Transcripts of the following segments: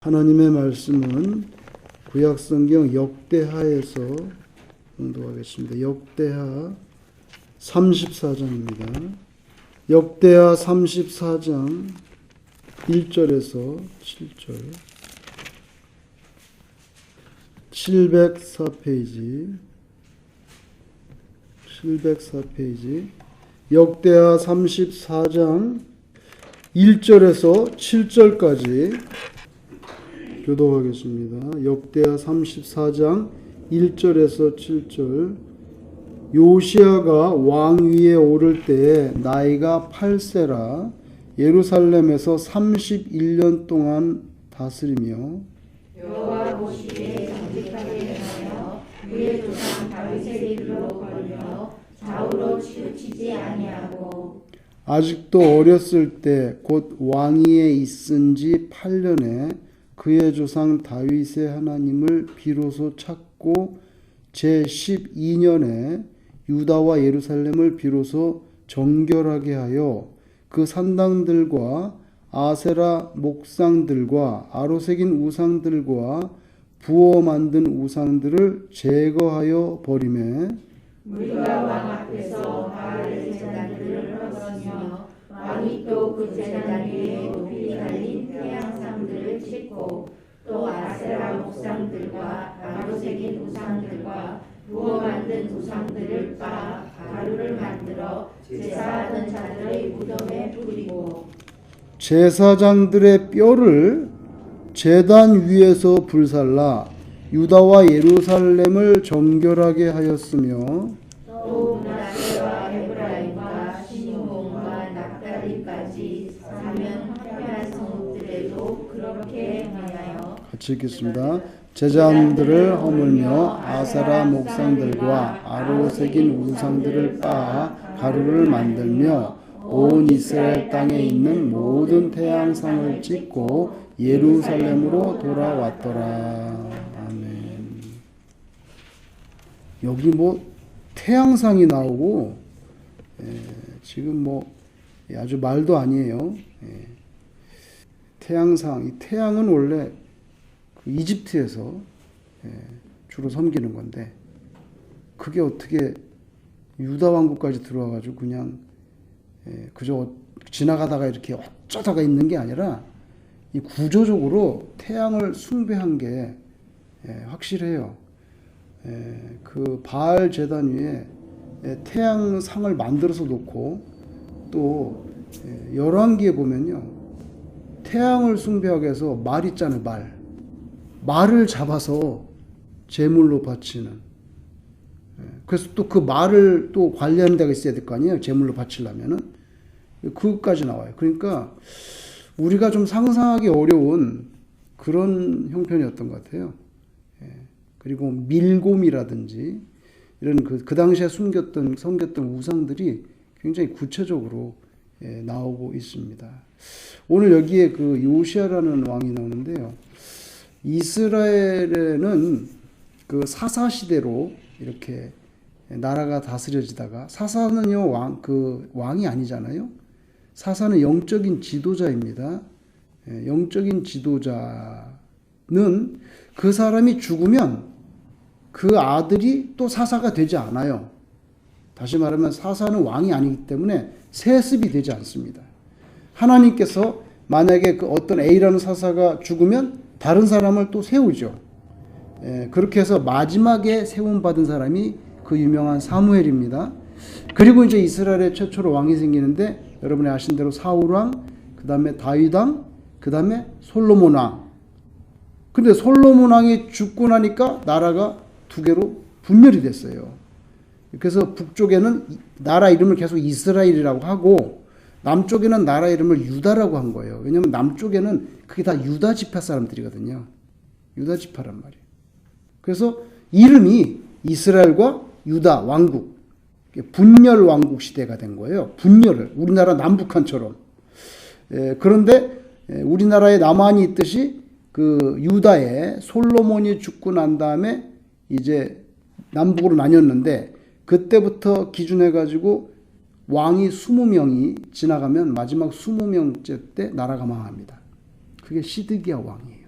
하나님의 말씀은 구약성경 역대하에서 공독하겠습니다. 역대하 34장입니다. 역대하 34장 1절에서 7절 704페이지 역대하 34장 1절에서 7절까지 교독하겠습니다. 역대하 34장 1절에서 7절. 요시야가 왕위에 오를 때에 나이가 8세라 예루살렘에서 31년 동안 다스리며 여호와 보시기에 정직하게 행하여 그의 조상 다윗의 길로 걸며 좌우로 치우치지 아니하고 아직도 어렸을 때 곧 왕위에 있은 지 8년에 그의 조상 다윗의 하나님을 비로소 찾고 제12년에 유다와 예루살렘을 비로소 정결하게 하여 그 산당들과 아세라 목상들과 아로새긴 우상들과 부어 만든 우상들을 제거하여 버리매 우리가 왕 앞에서 바알의 제단들을 헐었으며 왕이 또 그 제단 위에 높이 달린 태양상들을 찍고 또 아세라 목상들과 아로새긴 우상들과 부어 만든 우상들을 빻아 가루를 만들어 제사하던 자들의 무덤에 뿌리고 제사장들의 뼈를 제단 위에서 불살라 유다와 예루살렘을 정결하게 하였으며 또 므낫세와 에브라임과 시므온과 납달리까지 사면 화려한 성읍들에도 그렇게 행하여 같이 읽겠습니다. 제자들을 허물며 아세라 목상들과 아로새긴 우상들을 빻아 가루를 만들며 온 이스라엘 땅에 있는 모든 태양상을 찍고 예루살렘으로 돌아왔더라. 아멘. 여기 태양상이 나오고 지금 아주 말도 아니에요. 태양상, 이 태양은 원래 이집트에서 주로 섬기는 건데 그게 어떻게 유다 왕국까지 들어와가지고 그냥 그저 지나가다가 이렇게 어쩌다가 있는 게 아니라 이 구조적으로 태양을 숭배한 게 확실해요. 그 바알 제단 위에 태양상을 만들어서 놓고 또 열왕기에 보면요 태양을 숭배하게 해서 말 있잖아요. 말을 잡아서 제물로 바치는. 그래서 또 그 말을 또 관리하는 데가 있어야 될 거 아니에요. 제물로 바치려면은. 그것까지 나와요. 그러니까 우리가 좀 상상하기 어려운 그런 형편이었던 것 같아요. 그리고 밀곰이라든지 이런 그 당시에 섬겼던 우상들이 굉장히 구체적으로 나오고 있습니다. 오늘 여기에 그 요시야라는 왕이 나오는데요. 이스라엘에는 그 사사 시대로 이렇게 나라가 다스려지다가 사사는요 왕이 아니잖아요. 사사는 영적인 지도자입니다. 영적인 지도자는 그 사람이 죽으면 그 아들이 또 사사가 되지 않아요. 다시 말하면 사사는 왕이 아니기 때문에 세습이 되지 않습니다. 하나님께서 만약에 그 어떤 A라는 사사가 죽으면 다른 사람을 또 세우죠. 그렇게 해서 마지막에 세움받은 사람이 그 유명한 사무엘입니다. 그리고 이제 이스라엘에 최초로 왕이 생기는데 여러분이 아신 대로 사울왕, 그 다음에 다윗왕, 그 다음에 솔로몬왕. 근데 솔로몬왕이 죽고 나니까 나라가 두 개로 분열이 됐어요. 그래서 북쪽에는 나라 이름을 계속 이스라엘이라고 하고 남쪽에는 나라 이름을 유다라고 한 거예요. 왜냐하면 남쪽에는 그게 다 유다 지파 사람들이거든요. 유다 지파란 말이에요. 그래서 이름이 이스라엘과 유다 왕국, 분열 왕국 시대가 된 거예요. 분열을 우리나라 남북한처럼. 그런데 우리나라에 남한이 있듯이 그 유다에 솔로몬이 죽고 난 다음에 이제 남북으로 나뉘었는데 그때부터 기준해 가지고 왕이 20명이 지나가면 마지막 20명째 때 나라가 망합니다. 그게 시드기야 왕이에요.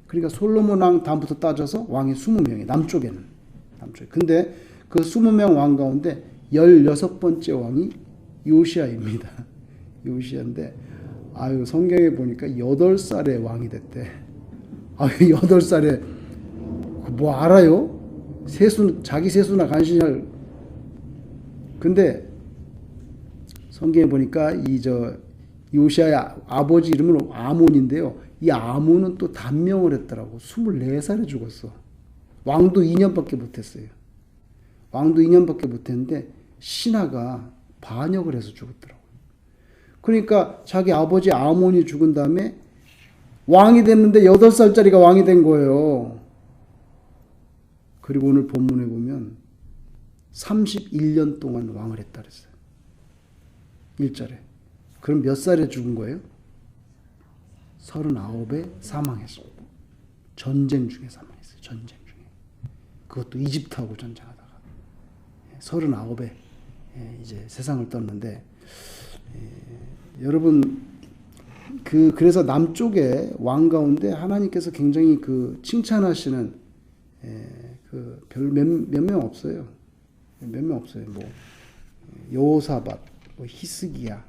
그러니까 솔로몬 왕 다음부터 따져서 왕이 20명이 남쪽에는. 근데 그 20명 왕 가운데 16번째 왕이 요시아입니다. 요시아인데 성경에 보니까 8살에 왕이 됐대. 8살에 뭐 알아요? 자기 세수나 간신할. 근데 성경에 보니까 요시아의 아버지 이름은 아몬인데요. 이 아몬은 또 단명을 했더라고. 24살에 죽었어. 왕도 2년밖에 못했어요. 왕도 2년밖에 못했는데 신하가 반역을 해서 죽었더라고요. 그러니까 자기 아버지 아몬이 죽은 다음에 왕이 됐는데 8살짜리가 왕이 된 거예요. 그리고 오늘 본문에 보면 31년 동안 왕을 했다 그랬어요. 1절에. 그럼 몇 살에 죽은 거예요? 39에 사망했습니다. 전쟁 중에 사망했어요. 전쟁 중에. 그것도 이집트하고 전쟁하다가. 39에 이제 세상을 떴는데, 여러분, 그래서 남쪽에 왕 가운데 하나님께서 굉장히 칭찬하시는 별 몇 명 없어요. 몇 명 없어요. 뭐 여호사밧, 뭐 히스기야,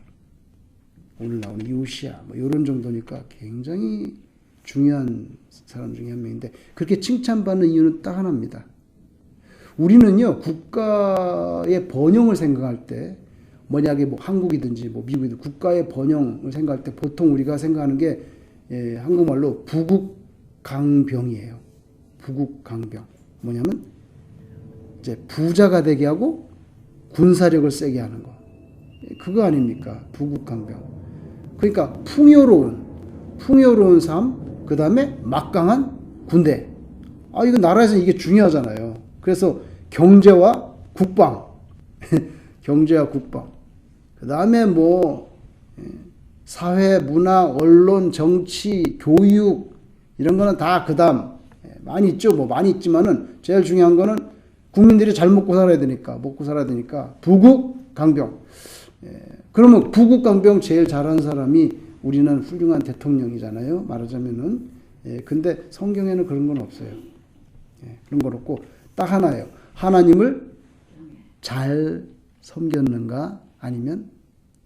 오늘 나오는 요시야, 뭐 이런 정도니까 굉장히 중요한 사람 중에 한 명인데 그렇게 칭찬받는 이유는 딱 하나입니다. 우리는요 국가의 번영을 생각할 때 만약에 뭐 한국이든지 뭐 미국이든 국가의 번영을 생각할 때 보통 우리가 생각하는 게 한국말로 부국강병이에요. 부국강병. 뭐냐면 이제 부자가 되게 하고 군사력을 세게 하는 거. 그거 아닙니까? 부국강병. 그러니까 풍요로운 삶, 그 다음에 막강한 군대. 이거 나라에서 이게 중요하잖아요. 그래서 경제와 국방. 경제와 국방. 그 다음에 뭐 사회, 문화, 언론, 정치, 교육 이런 거는 다 그 다음 많이 있죠. 뭐 많이 있지만은 제일 중요한 거는 국민들이 잘 먹고 살아야 되니까 부국강병. 그러면 부국강병 제일 잘하는 사람이 우리는 훌륭한 대통령이잖아요. 말하자면은. 근데 성경에는 그런 건 없어요. 그런 건 없고 딱 하나예요. 하나님을 잘 섬겼는가 아니면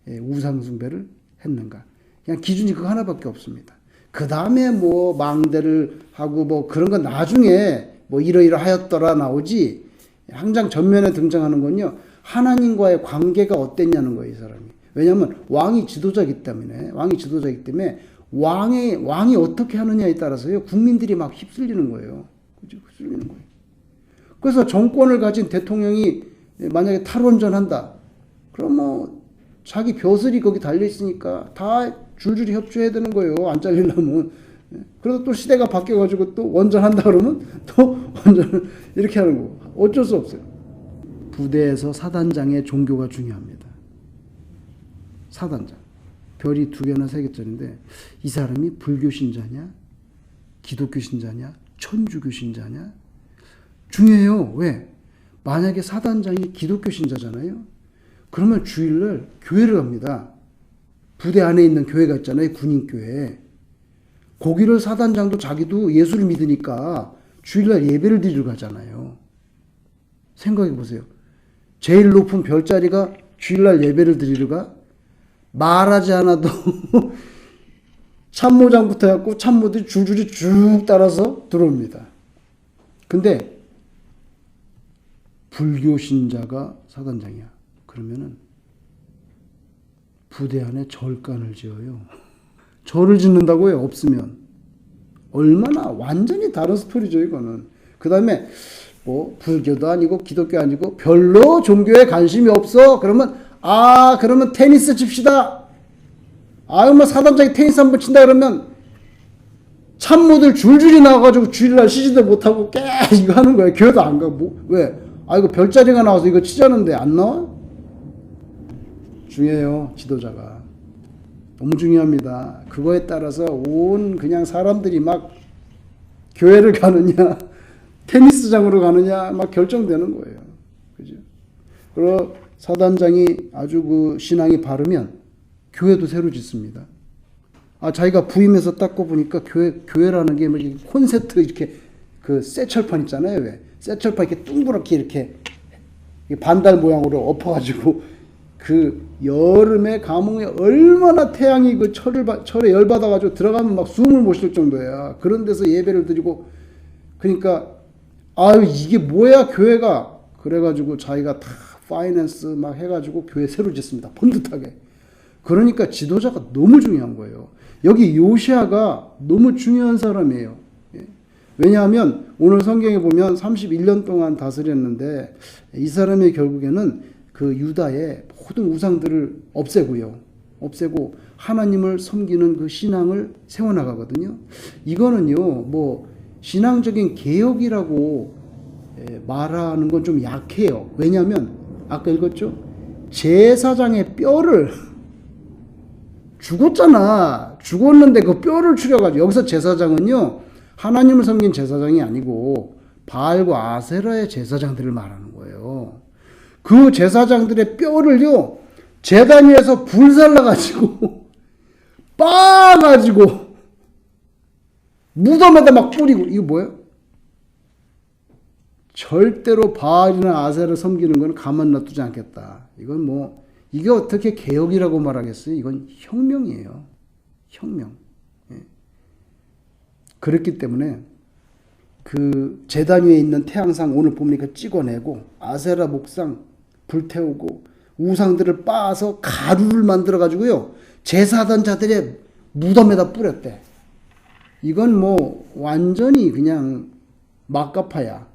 우상숭배를 했는가. 그냥 기준이 그거 하나밖에 없습니다. 그 다음에 뭐 망대를 하고 뭐 그런 건 나중에 뭐 이러이러하였더라 나오지. 항상 전면에 등장하는 건요. 하나님과의 관계가 어땠냐는 거예요, 이 사람이. 왜냐하면 왕이 지도자이기 때문에 왕이 어떻게 하느냐에 따라서요 국민들이 막 휩쓸리는 거예요. 그죠? 휩쓸리는 거예요. 그래서 정권을 가진 대통령이 만약에 탈원전한다. 그럼 뭐 자기 벼슬이 거기 달려 있으니까 다 줄줄이 협조해야 되는 거예요. 안 잘리려면. 그래서 또 시대가 바뀌어가지고 또 원전한다 그러면 또 원전을 이렇게 하는 거. 어쩔 수 없어요. 부대에서 사단장의 종교가 중요합니다. 사단장. 별이 2개나 3개짜리인데 이 사람이 불교 신자냐? 기독교 신자냐? 천주교 신자냐? 중요해요. 왜? 만약에 사단장이 기독교 신자잖아요. 그러면 주일날 교회를 갑니다. 부대 안에 있는 교회가 있잖아요. 군인교회. 거기를 사단장도 자기도 예수를 믿으니까 주일날 예배를 드리러 가잖아요. 생각해 보세요. 제일 높은 별자리가 주일날 예배를 드리러 가? 말하지 않아도 참모장부터 해갖고 참모들이 줄줄이 쭉 따라서 들어옵니다. 근데 불교 신자가 사단장이야. 그러면은 부대 안에 절간을 지어요. 절을 짓는다고요? 없으면. 얼마나 완전히 다른 스토리죠, 이거는. 그 다음에 뭐 불교도 아니고 기독교 아니고 별로 종교에 관심이 없어. 그러면 테니스 칩시다. 뭐 사단장이 테니스 한번 친다 그러면 참모들 줄줄이 나와가지고 주일날 쉬지도 못하고 이거 하는 거예요. 교회도 안 가고. 왜? 이거 별자리가 나와서 이거 치자는데 안 나와? 중요해요. 지도자가. 너무 중요합니다. 그거에 따라서 온 그냥 사람들이 막 교회를 가느냐 테니스장으로 가느냐 막 결정되는 거예요. 그죠? 그리고 사단장이 아주 신앙이 바르면 교회도 새로 짓습니다. 자기가 부임해서 닦고 보니까 교회라는 게 뭐 콘센트 이렇게 그 쇠철판 있잖아요. 왜? 쇠철판 이렇게 둥그렇게 이렇게 반달 모양으로 엎어가지고 그 여름에 감흥에 얼마나 태양이 그 철에 열받아가지고 들어가면 막 숨을 못 쉴 정도야. 그런 데서 예배를 드리고 그러니까 아유 이게 뭐야 교회가 그래가지고 자기가 다 파이낸스 막 해가지고 교회 새로 짓습니다. 번듯하게. 그러니까 지도자가 너무 중요한 거예요. 여기 요시아가 너무 중요한 사람이에요. 왜냐하면 오늘 성경에 보면 31년 동안 다스렸는데 이 사람이 결국에는 그 유다의 모든 우상들을 없애고 하나님을 섬기는 그 신앙을 세워나가거든요. 이거는요, 뭐 신앙적인 개혁이라고 말하는 건 좀 약해요. 왜냐하면 아까 읽었죠? 제사장의 뼈를 죽었는데 그 뼈를 추려가지고 여기서 제사장은요 하나님을 섬긴 제사장이 아니고 바알과 아세라의 제사장들을 말하는 거예요. 그 제사장들의 뼈를요 제단 위에서 불살라가지고 빻아가지고 무덤에다 막 뿌리고 이거 뭐예요? 절대로 바알이나 아세라를 섬기는 건 가만 놔두지 않겠다. 이건 뭐 이게 어떻게 개혁이라고 말하겠어요? 이건 혁명이에요. 혁명. 그렇기 때문에 그 제단 위에 있는 태양상 오늘 보니까 찍어내고 아세라 목상 불태우고 우상들을 빻아서 가루를 만들어 가지고요 제사하던 자들의 무덤에다 뿌렸대. 이건 뭐 완전히 그냥 막가파야.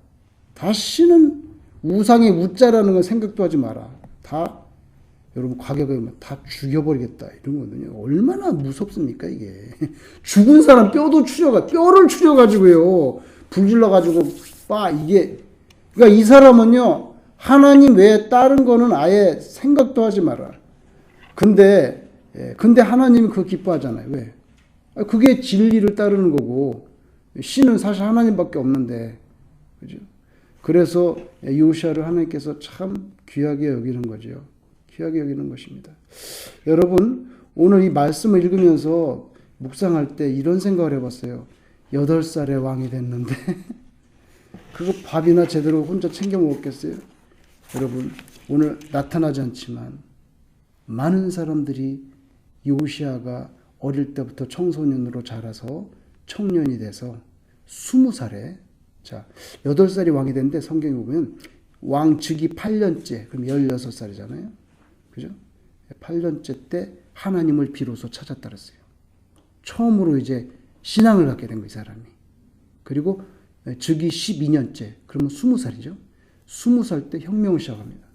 다시는 우상의 우자라는 건 생각도 하지 마라. 다 여러분 가격을 다 죽여버리겠다 이런 거거든요. 얼마나 무섭습니까 이게. 죽은 사람 뼈를 추려가지고요 불질러가지고 이게 그러니까 이 사람은요 하나님 외에 다른 거는 아예 생각도 하지 마라. 근데 하나님이 그거 기뻐하잖아요. 왜? 그게 진리를 따르는 거고 신은 사실 하나님밖에 없는데 그죠? 그래서 요시아를 하나님께서 참 귀하게 여기는 거죠. 귀하게 여기는 것입니다. 여러분 오늘 이 말씀을 읽으면서 묵상할 때 이런 생각을 해봤어요. 8살에 왕이 됐는데 그거 밥이나 제대로 혼자 챙겨 먹었겠어요? 여러분 오늘 나타나지 않지만 많은 사람들이 요시아가 어릴 때부터 청소년으로 자라서 청년이 돼서 20살에 8살이 왕이 됐는데 성경에 보면 왕 즉위 8년째 그럼 16살이잖아요. 그죠? 8년째 때 하나님을 비로소 찾았다 그랬어요. 처음으로 이제 신앙을 갖게 된 거예요, 이 사람이. 그리고 즉위 12년째 그러면 20살이죠. 20살 때 혁명을 시작합니다.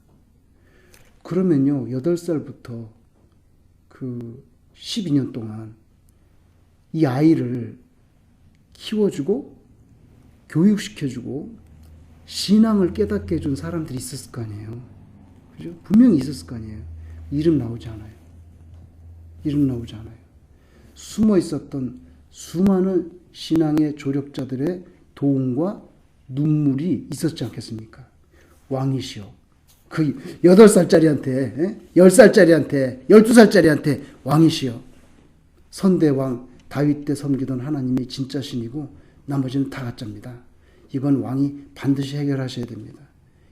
그러면요 8살부터 그 12년 동안 이 아이를 키워주고 교육시켜주고 신앙을 깨닫게 해준 사람들이 있었을 거 아니에요. 그죠? 분명히 있었을 거 아니에요. 이름 나오지 않아요. 숨어 있었던 수많은 신앙의 조력자들의 도움과 눈물이 있었지 않겠습니까? 왕이시여. 그 8살짜리한테, 10살짜리한테, 12살짜리한테 왕이시여. 선대왕 다윗 때 섬기던 하나님이 진짜 신이고 나머지는 다 가짜입니다. 이건 왕이 반드시 해결하셔야 됩니다.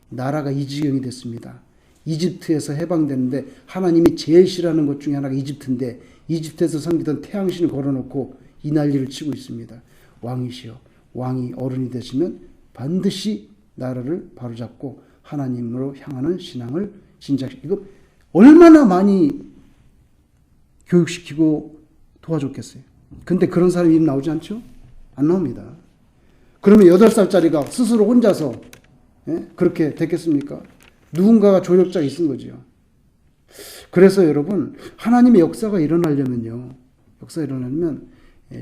나라가 이 지경이 됐습니다. 이집트에서 해방되는데 하나님이 제일 싫어하는 것 중에 하나가 이집트인데 이집트에서 섬기던 태양신을 걸어놓고 이 난리를 치고 있습니다. 왕이시여. 왕이 어른이 되시면 반드시 나라를 바로잡고 하나님으로 향하는 신앙을 진작시키고 이거 얼마나 많이 교육시키고 도와줬겠어요. 근데 그런 사람이 이름 나오지 않죠? 안 나옵니다. 그러면 8살짜리가 스스로 혼자서 그렇게 됐겠습니까? 누군가가 조력자가 있은 거죠. 그래서 여러분 하나님의 역사가 일어나려면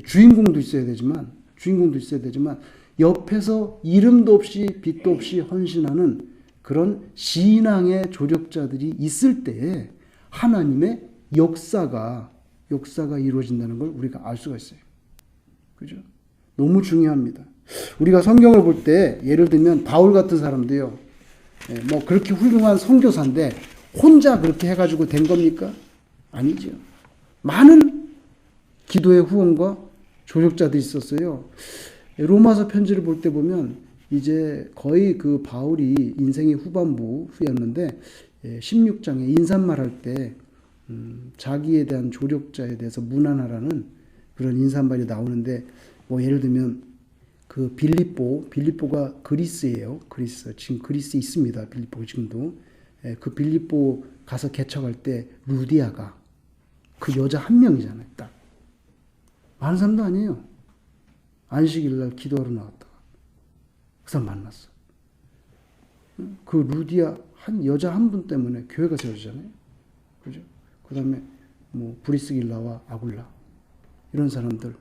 주인공도 있어야 되지만 옆에서 이름도 없이 빛도 없이 헌신하는 그런 신앙의 조력자들이 있을 때에 하나님의 역사가 이루어진다는 걸 우리가 알 수가 있어요. 그죠? 너무 중요합니다. 우리가 성경을 볼 때 예를 들면 바울 같은 사람도요. 뭐 그렇게 훌륭한 선교사인데 혼자 그렇게 해가지고 된 겁니까? 아니죠. 많은 기도의 후원과 조력자들이 있었어요. 로마서 편지를 볼 때 보면 이제 거의 그 바울이 인생의 후반부였는데 16장에 인사말할 때 자기에 대한 조력자에 대해서 문안하라는 그런 인사말이 나오는데 뭐 예를 들면 그 빌립보가 그리스예요. 그리스 지금 그리스에 있습니다. 빌립보 지금도 그 빌립보 가서 개척할 때 루디아가 그 여자 한 명이잖아요. 딱 많은 사람도 아니에요. 안식일날 기도하러 나갔다가 그 사람 만났어. 그 루디아 한 여자 한 분 때문에 교회가 세워지잖아요. 그죠? 그 다음에 뭐 브리스길라와 아굴라 이런 사람들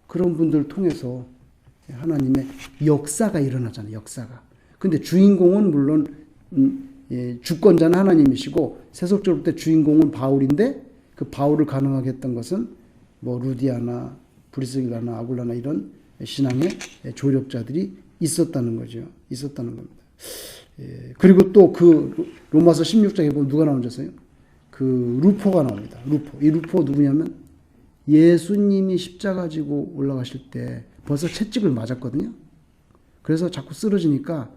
그런 분들 통해서 하나님의 역사가 일어나잖아요. 역사가. 근데 주인공은 물론 주권자는 하나님이시고 세속적으로 볼 때 주인공은 바울인데 그 바울을 가능하게 했던 것은 뭐 루디아나 브리스길라나 아굴라나 이런 신앙의 조력자들이 있었다는 거죠. 있었다는 겁니다. 그리고 또 그 로마서 16장에 보면 누가 나오는지 아세요? 그 루포가 나옵니다. 루포. 이 루포 누구냐면 예수님이 십자가 지고 올라가실 때 벌써 채찍을 맞았거든요. 그래서 자꾸 쓰러지니까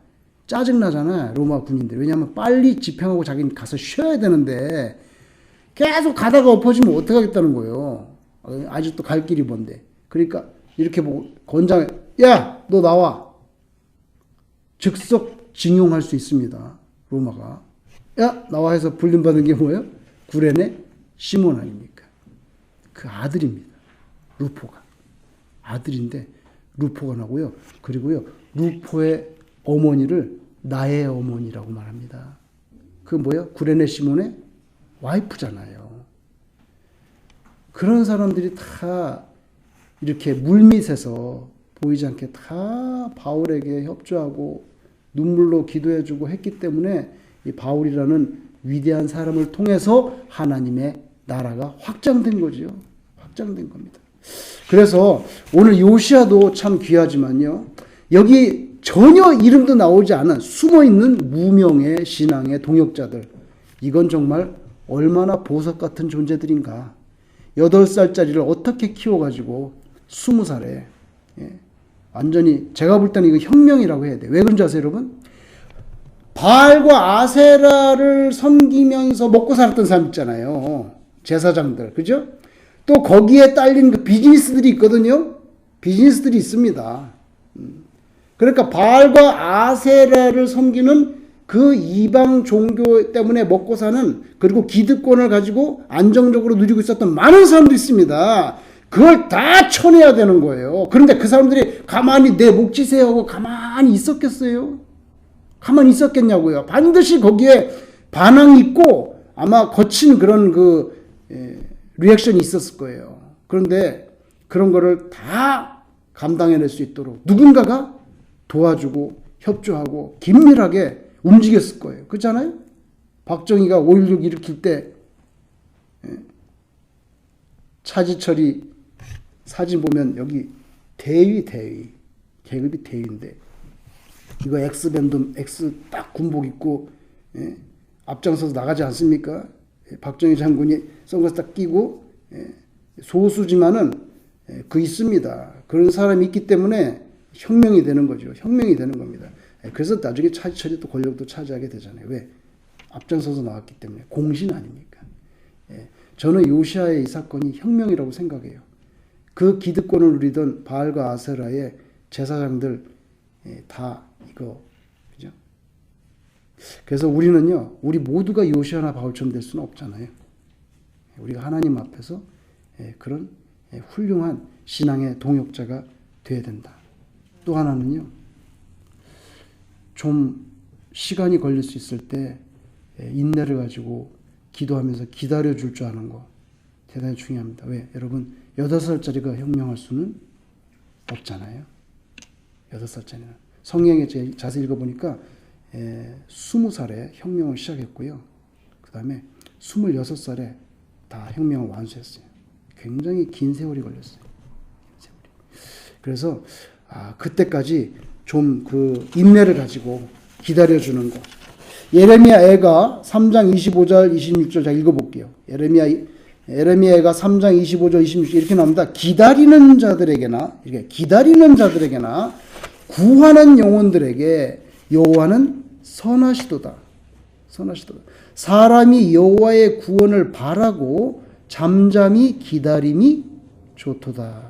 짜증나잖아요. 로마 군인들. 왜냐하면 빨리 집행하고 자기는 가서 쉬어야 되는데 계속 가다가 엎어지면 어떡하겠다는 거예요. 아직도 갈 길이 먼데. 그러니까 이렇게 보고 권장해. 야, 너 나와. 즉석 징용할 수 있습니다. 로마가. 야, 나와 해서 불림받은 게 뭐예요? 구레네 시몬 아닙니까? 그 아들입니다. 루포가. 아들인데 루포가 나고요. 그리고요. 루포의 어머니를 나의 어머니라고 말합니다. 그 뭐예요? 구레네 시몬의 와이프잖아요. 그런 사람들이 다 이렇게 물밑에서 보이지 않게 다 바울에게 협조하고 눈물로 기도해주고 했기 때문에 이 바울이라는 위대한 사람을 통해서 하나님의 나라가 확장된 거죠. 확장된 겁니다. 그래서 오늘 요시아도 참 귀하지만요. 여기 전혀 이름도 나오지 않은 숨어있는 무명의 신앙의 동역자들. 이건 정말 얼마나 보석 같은 존재들인가. 8살짜리를 어떻게 키워가지고 20살에 완전히 제가 볼 때는 이거 혁명이라고 해야 돼. 왜 그런지 아세요, 여러분? 바알과 아세라를 섬기면서 먹고 살았던 사람 있잖아요. 제사장들, 그죠? 또 거기에 딸린 그 비즈니스들이 있거든요. 비즈니스들이 있습니다. 그러니까 바알과 아세라를 섬기는 그 이방 종교 때문에 먹고 사는 그리고 기득권을 가지고 안정적으로 누리고 있었던 많은 사람도 있습니다. 그걸 다 쳐내야 되는 거예요. 그런데 그 사람들이 가만히 내 목 지세요 하고 가만히 있었겠어요? 가만히 있었겠냐고요. 반드시 거기에 반항이 있고 아마 거친 그런 리액션이 있었을 거예요. 그런데 그런 거를 다 감당해낼 수 있도록 누군가가 도와주고 협조하고 긴밀하게 움직였을 거예요. 그렇잖아요? 박정희가 5.16 일으킬 때 차지철이 사진 보면 여기 대위 계급이 대위인데 이거 X밴드 X 딱 군복 입고 앞장서서 나가지 않습니까? 박정희 장군이 선글라스 딱 끼고 소수지만은 그 있습니다. 그런 사람이 있기 때문에 혁명이 되는 거죠. 혁명이 되는 겁니다. 그래서 나중에 차지철이 또 권력도 차지하게 되잖아요. 왜? 앞장서서 나왔기 때문에. 공신 아닙니까? 저는 요시아의 이 사건이 혁명이라고 생각해요. 그 기득권을 누리던 바알과 아세라의 제사장들 다 이거, 그죠? 그래서 우리 모두가 요시아나 바울처럼 될 수는 없잖아요. 우리가 하나님 앞에서 그런 훌륭한 신앙의 동역자가 되어야 된다. 또 하나는요, 좀 시간이 걸릴 수 있을 때 인내를 가지고 기도하면서 기다려줄 줄 아는 거 대단히 중요합니다. 왜? 여러분 8살짜리가 혁명할 수는 없잖아요. 8살짜리는. 성경에 자세히 읽어보니까 20살에 혁명을 시작했고요. 그 다음에 26살에 다 혁명을 완수했어요. 굉장히 긴 세월이 걸렸어요. 그래서 그때까지 좀 그 인내를 가지고 기다려주는 거. 예레미야 애가 3장 25절 26절 자 읽어볼게요. 예레미야 에레미야가 3장 25절 26절 이렇게 나옵니다. 기다리는 자들에게나 이렇게 기다리는 자들에게나 구하는 영혼들에게 여호와는 선하시도다. 선하시도다. 사람이 여호와의 구원을 바라고 잠잠히 기다림이 좋도다.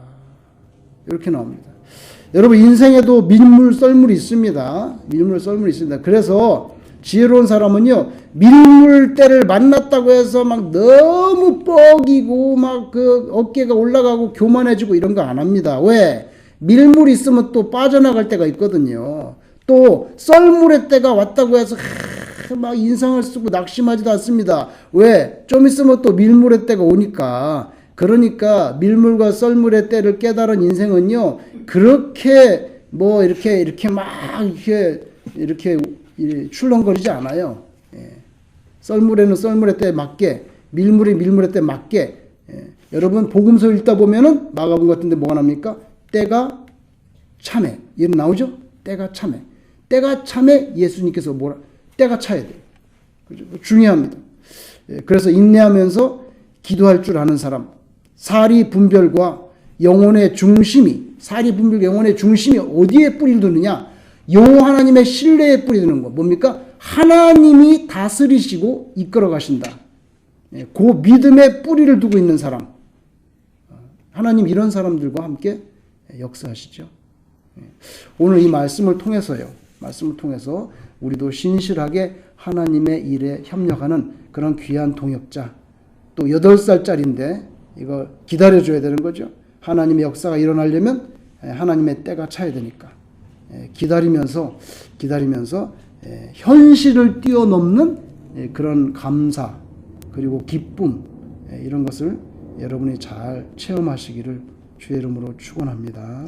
이렇게 나옵니다. 여러분 인생에도 밀물 썰물이 있습니다. 밀물 썰물이 있습니다. 그래서 지혜로운 사람은요 밀물 때를 만났다고 해서 막 너무 뻐기고 막 그 어깨가 올라가고 교만해지고 이런 거 안 합니다. 왜? 밀물이 있으면 또 빠져나갈 때가 있거든요. 또 썰물의 때가 왔다고 해서 막 인상을 쓰고 낙심하지도 않습니다. 왜? 좀 있으면 또 밀물의 때가 오니까. 그러니까 밀물과 썰물의 때를 깨달은 인생은요 그렇게 뭐 이렇게 막 이렇게 출렁거리지 않아요. 예. 썰물에는 썰물의 때에 맞게, 밀물에 밀물의 때에 맞게. 예. 여러분 복음서 읽다 보면은 마가복음 같은데 뭐가 납니까? 때가 참에 이름 나오죠? 때가 참에. 때가 참에 예수님께서 뭐라? 때가 차야 돼요. 그죠? 중요합니다. 예. 그래서 인내하면서 기도할 줄 아는 사람, 사리 분별과 영혼의 중심이, 사리 분별 영혼의 중심이 어디에 뿌리를 두느냐? 여호와 하나님의 신뢰에 뿌리 두는 거. 뭡니까? 하나님이 다스리시고 이끌어 가신다. 예. 그 믿음에 뿌리를 두고 있는 사람. 하나님 이런 사람들과 함께 역사하시죠. 오늘 이 말씀을 통해서요. 말씀을 통해서 우리도 신실하게 하나님의 일에 협력하는 그런 귀한 동역자. 또 8살짜리인데 이거 기다려줘야 되는 거죠. 하나님의 역사가 일어나려면 하나님의 때가 차야 되니까. 기다리면서 현실을 뛰어넘는 그런 감사 그리고 기쁨 이런 것을 여러분이 잘 체험하시기를 주의 이름으로 축원합니다.